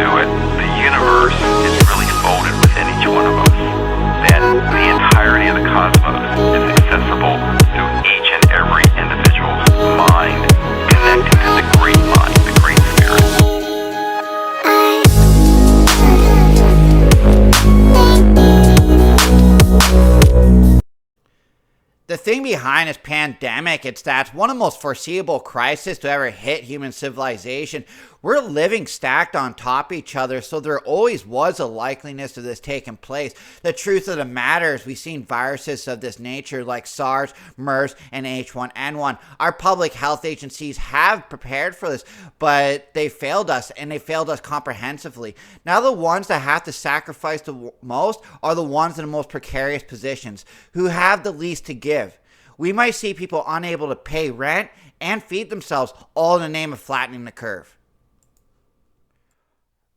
to it, the universe is really folded within each one of us. That the entirety of the cosmos is accessible through each and every individual's mind, connecting to the great mind, the great spirit. The thing behind this pandemic, it's that it's one of the most foreseeable crises to ever hit human civilization. We're living stacked on top of each other, so there always was a likeliness of this taking place. The truth of the matter is we've seen viruses of this nature like SARS, MERS, and H1N1. Our public health agencies have prepared for this, but they failed us, and they failed us comprehensively. Now the ones that have to sacrifice the most are the ones in the most precarious positions, who have the least to give. We might see people unable to pay rent and feed themselves, all in the name of flattening the curve.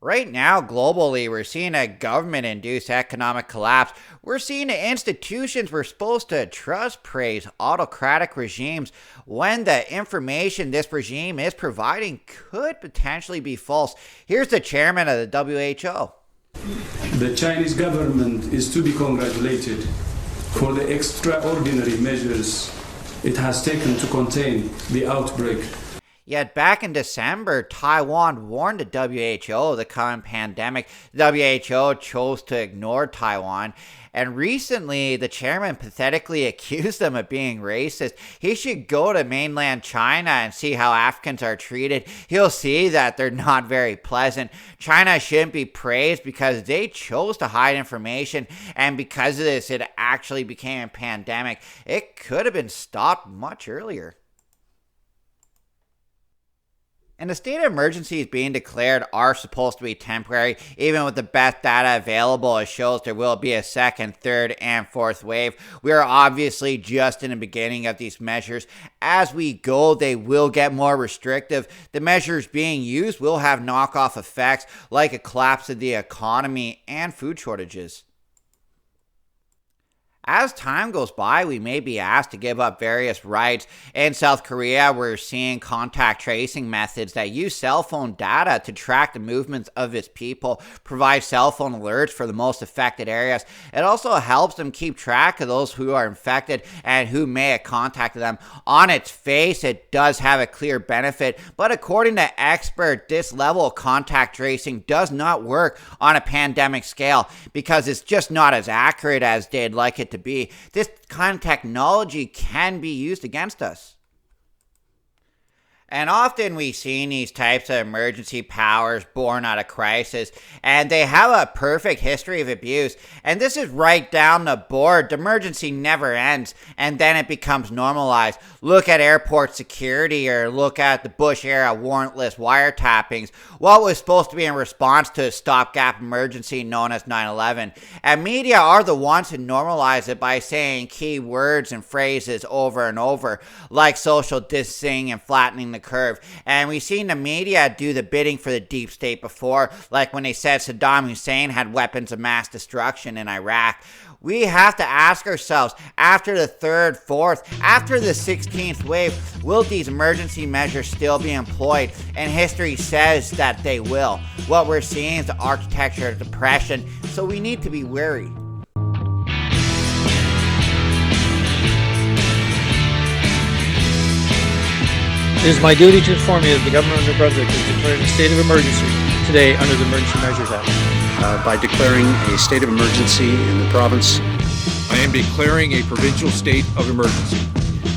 Right now, globally, we're seeing a government-induced economic collapse. We're seeing the institutions we're supposed to trust praise autocratic regimes when the information this regime is providing could potentially be false. Here's the chairman of the WHO. The Chinese government is to be congratulated for the extraordinary measures it has taken to contain the outbreak. Yet back in December, Taiwan warned the WHO of the coming pandemic. The WHO chose to ignore Taiwan. And recently, the chairman pathetically accused them of being racist. He should go to mainland China and see how Africans are treated. He'll see that they're not very pleasant. China shouldn't be praised because they chose to hide information. And because of this, it actually became a pandemic. It could have been stopped much earlier. And the state of emergencies being declared are supposed to be temporary. Even with the best data available, it shows there will be a second, third, and fourth wave. We are obviously just in the beginning of these measures. As we go, they will get more restrictive. The measures being used will have knockoff effects like a collapse of the economy and food shortages. As time goes by, we may be asked to give up various rights. In South Korea, we're seeing contact tracing methods that use cell phone data to track the movements of its people, provide cell phone alerts for the most affected areas. It also helps them keep track of those who are infected and who may have contacted them. On its face, it does have a clear benefit, but according to experts, this level of contact tracing does not work on a pandemic scale because it's just not as accurate as they'd like it to be. This kind of technology can be used against us. And often we've seen these types of emergency powers born out of crisis, and they have a perfect history of abuse. And this is right down the board. The emergency never ends, and then it becomes normalized. Look at airport security, or look at the Bush-era warrantless wiretappings, what was supposed to be in response to a stopgap emergency known as 9/11. And media are the ones who normalize it by saying key words and phrases over and over, like social distancing and flattening the curve. And we've seen the media do the bidding for the deep state before, like when they said Saddam Hussein had weapons of mass destruction in Iraq. We have to ask ourselves, after the third, fourth, after the 16th wave, will these emergency measures still be employed? And history says that they will. What we're seeing is the architecture of depression, so we need to be wary. It is my duty to inform you that the government of New Brunswick is declaring a state of emergency today under the Emergency Measures Act. By declaring a state of emergency in the province, I am declaring a provincial state of emergency.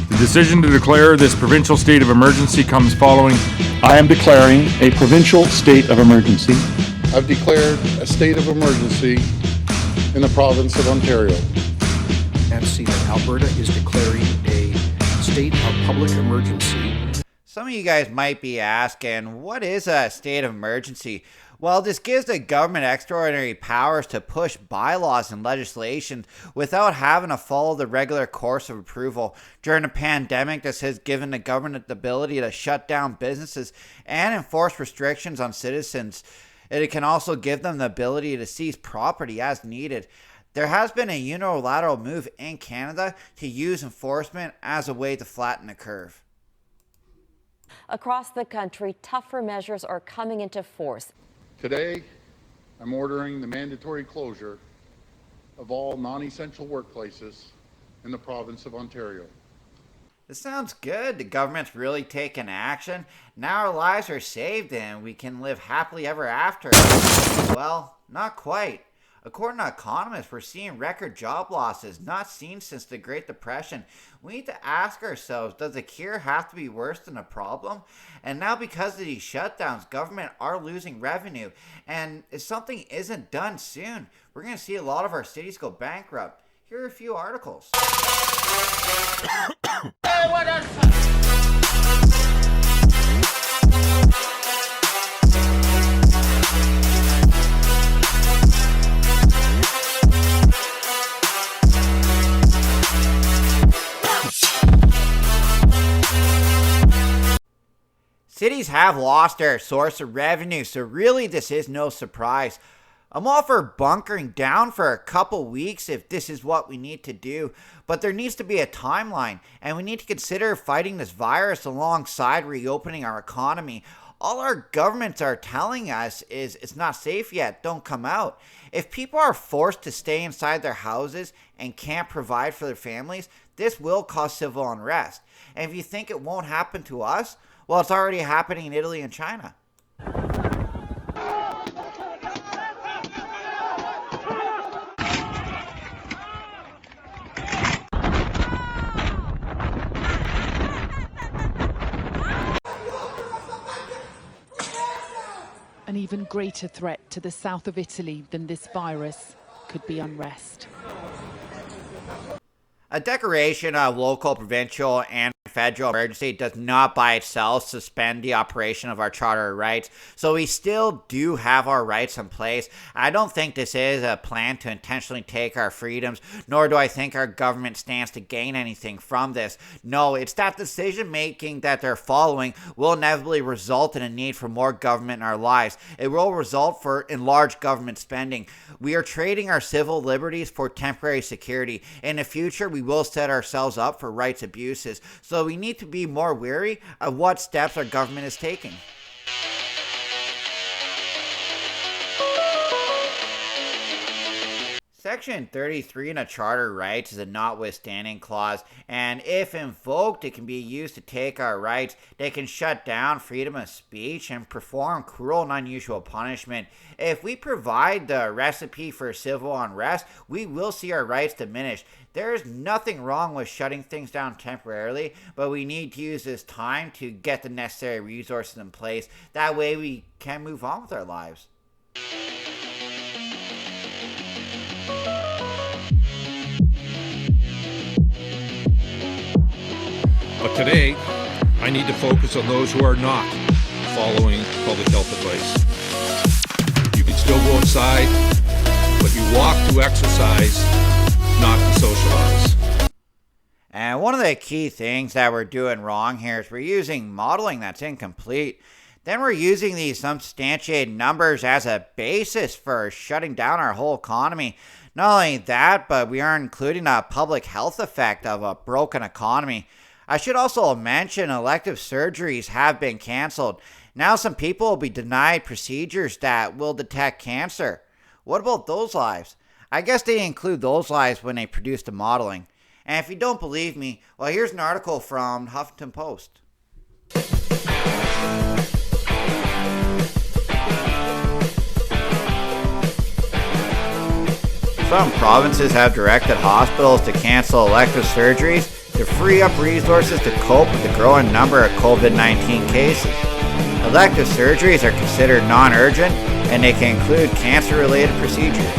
The decision to declare this provincial state of emergency comes following. I am declaring a provincial state of emergency. I've declared a state of emergency in the province of Ontario. and see that Alberta is declaring a state of public emergency. Some of you guys might be asking, what is a state of emergency? Well, this gives the government extraordinary powers to push bylaws and legislation without having to follow the regular course of approval. During the pandemic, this has given the government the ability to shut down businesses and enforce restrictions on citizens. It can also give them the ability to seize property as needed. There has been a unilateral move in Canada to use enforcement as a way to flatten the curve. Across the country, tougher measures are coming into force. Today, I'm ordering the mandatory closure of all non-essential workplaces in the province of Ontario. This sounds good. The government's really taken action. Now our lives are saved and we can live happily ever after. Well, not quite. According to economists, we're seeing record job losses not seen since the Great Depression. We need to ask ourselves, does the cure have to be worse than the problem? And now because of these shutdowns, government are losing revenue. And if something isn't done soon, we're going to see a lot of our cities go bankrupt. Here are a few articles. Cities have lost their source of revenue, so really this is no surprise. I'm all for bunkering down for a couple weeks if this is what we need to do, but there needs to be a timeline, and we need to consider fighting this virus alongside reopening our economy. All our governments are telling us is it's not safe yet, don't come out. If people are forced to stay inside their houses and can't provide for their families, this will cause civil unrest. And if you think it won't happen to us, well, it's already happening in Italy and China. An even greater threat to the south of Italy than this virus could be unrest. A declaration of local, provincial, and federal emergency does not by itself suspend the operation of our charter rights, so we still do have our rights in place. I don't think this is a plan to intentionally take our freedoms, nor do I think our government stands to gain anything from this. No, it's that decision making that they're following will inevitably result in a need for more government in our lives. It will result in large government spending. We are trading our civil liberties for temporary security. In the future, we will set ourselves up for rights abuses. So we need to be more wary of what steps our government is taking. Section 33 in a charter rights is a notwithstanding clause, and if invoked, it can be used to take our rights. They can shut down freedom of speech and perform cruel and unusual punishment. If we provide the recipe for civil unrest, we will see our rights diminished. There is nothing wrong with shutting things down temporarily, but we need to use this time to get the necessary resources in place. That way we can move on with our lives. But today, I need to focus on those who are not following public health advice. You can still go outside, but you walk to exercise, not to socialize. And one of the key things that we're doing wrong here is we're using modeling that's incomplete. Then we're using these substantiated numbers as a basis for shutting down our whole economy. Not only that, but we aren't including a public health effect of a broken economy. I should also mention elective surgeries have been canceled. Now some people will be denied procedures that will detect cancer. What about those lives? I guess they include those lives when they produce the modeling. And if you don't believe me, well, here's an article from Huffington Post. Some provinces have directed hospitals to cancel elective surgeries to free up resources to cope with the growing number of COVID-19 cases. Elective surgeries are considered non-urgent, and they can include cancer-related procedures.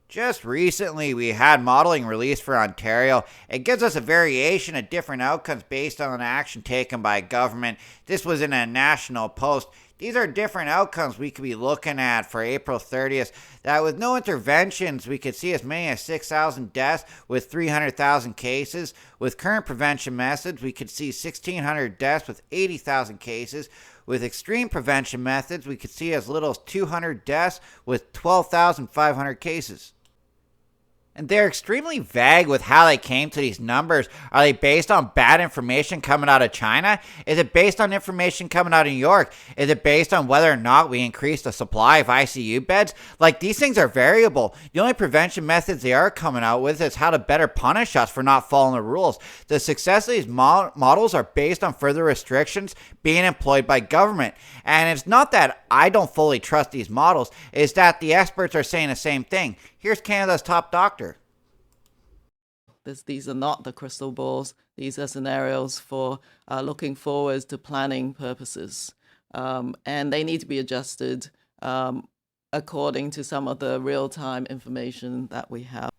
Just recently, we had modeling released for Ontario. It gives us a variation of different outcomes based on action taken by government. This was in a national post. These are different outcomes we could be looking at for April 30th. That with no interventions, we could see as many as 6,000 deaths with 300,000 cases. With current prevention methods, we could see 1,600 deaths with 80,000 cases. With extreme prevention methods, we could see as little as 200 deaths with 12,500 cases. And they're extremely vague with how they came to these numbers. Are they based on bad information coming out of China? Is it based on information coming out of New York? Is it based on whether or not we increase the supply of ICU beds? Like, these things are variable. The only prevention methods they are coming out with is how to better punish us for not following the rules. The success of these models are based on further restrictions being employed by government. And it's not that I don't fully trust these models, it's that the experts are saying the same thing. Here's Canada's top doctor. These are not the crystal balls. These are scenarios for looking forward to planning purposes. And they need to be adjusted according to some of the real-time information that we have.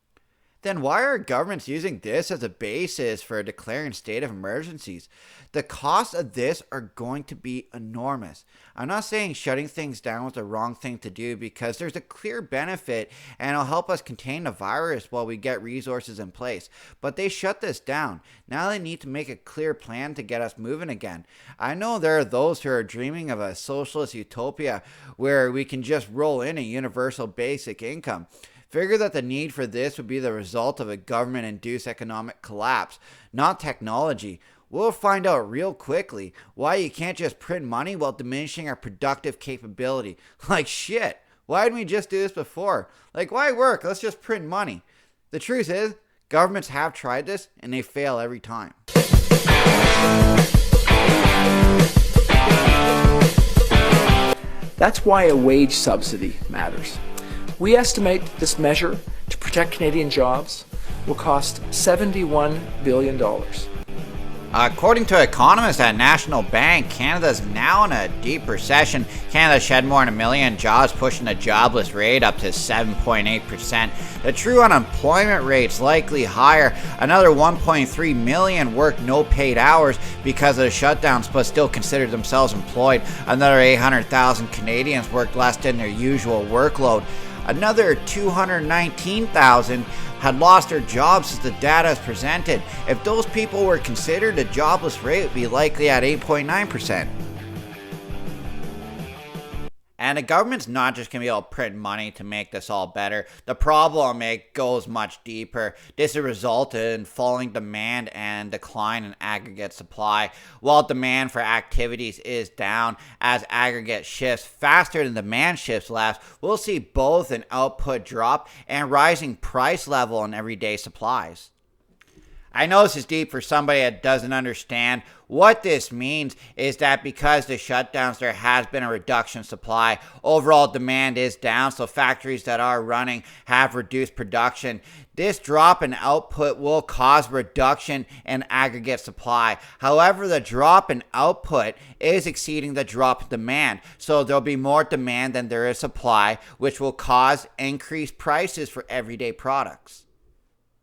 Then why are governments using this as a basis for declaring state of emergencies? The costs of this are going to be enormous. I'm not saying shutting things down was the wrong thing to do, because there's a clear benefit and it'll help us contain the virus while we get resources in place. But they shut this down. Now they need to make a clear plan to get us moving again. I know there are those who are dreaming of a socialist utopia where we can just roll in a universal basic income. Figure that the need for this would be the result of a government-induced economic collapse, not technology. We'll find out real quickly why you can't just print money while diminishing our productive capability. Like, shit, why didn't we just do this before? Like, why work? Let's just print money. The truth is, governments have tried this and they fail every time. That's why a wage subsidy matters. We estimate this measure to protect Canadian jobs will cost $71 billion. According to economists at National Bank, Canada is now in a deep recession. Canada shed more than 1 million jobs, pushing the jobless rate up to 7.8%. The true unemployment rate's likely higher. Another 1.3 million work no paid hours because of the shutdowns, but still consider themselves employed. Another 800,000 Canadians worked less than their usual workload. Another 219,000 had lost their jobs as the data is presented. If those people were considered, the jobless rate would be likely at 8.9%. And the government's not just going to be able to print money to make this all better. The problem, it goes much deeper. This has resulted in falling demand and decline in aggregate supply. While demand for activities is down as aggregate shifts faster than demand shifts left, we'll see both an output drop and rising price level on everyday supplies. I know this is deep for somebody that doesn't understand. What this means is that because the shutdowns, there has been a reduction in supply. Overall demand is down, so factories that are running have reduced production. This drop in output will cause reduction in aggregate supply. However, the drop in output is exceeding the drop in demand, so there'll be more demand than there is supply, which will cause increased prices for everyday products.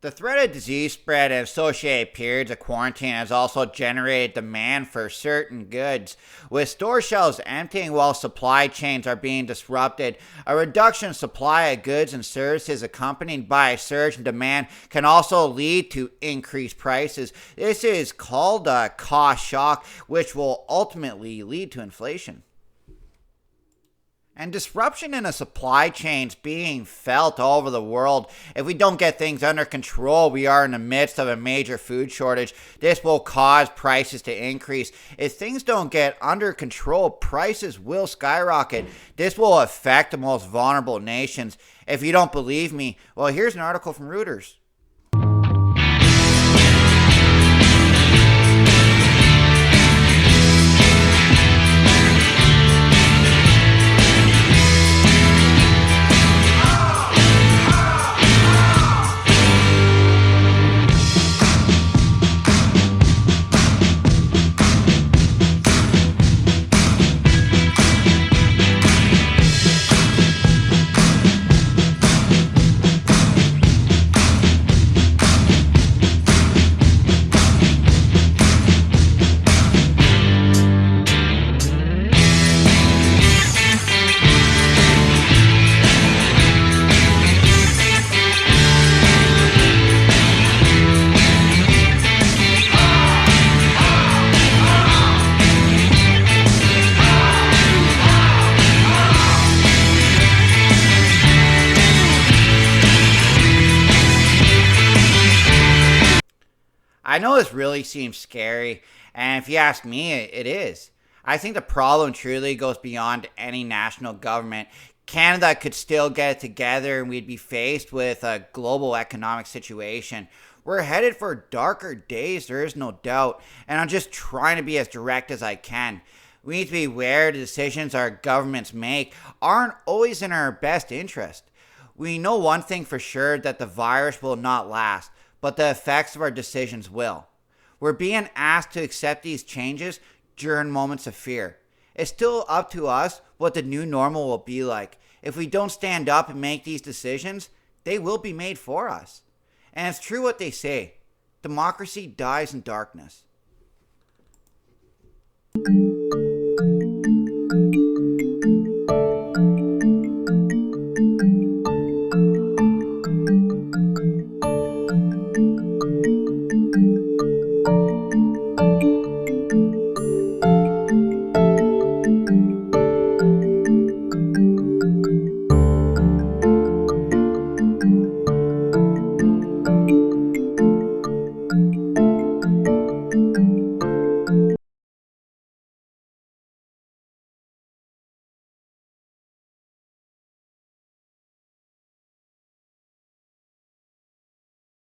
The threat of disease spread and associated periods of quarantine has also generated demand for certain goods. With store shelves emptying while supply chains are being disrupted, a reduction in supply of goods and services accompanied by a surge in demand can also lead to increased prices. This is called a cost shock, which will ultimately lead to inflation. And disruption in the supply chains being felt all over the world. If we don't get things under control, we are in the midst of a major food shortage. This will cause prices to increase. If things don't get under control, prices will skyrocket. This will affect the most vulnerable nations. If you don't believe me, well, here's an article from Reuters. I know this really seems scary, and if you ask me, it is. I think the problem truly goes beyond any national government. Canada could still get it together and we'd be faced with a global economic situation. We're headed for darker days, there is no doubt, and I'm just trying to be as direct as I can. We need to be aware the decisions our governments make aren't always in our best interest. We know one thing for sure, that the virus will not last, but the effects of our decisions will. We're being asked to accept these changes during moments of fear. It's still up to us what the new normal will be like. If we don't stand up and make these decisions, they will be made for us. And it's true what they say. Democracy dies in darkness.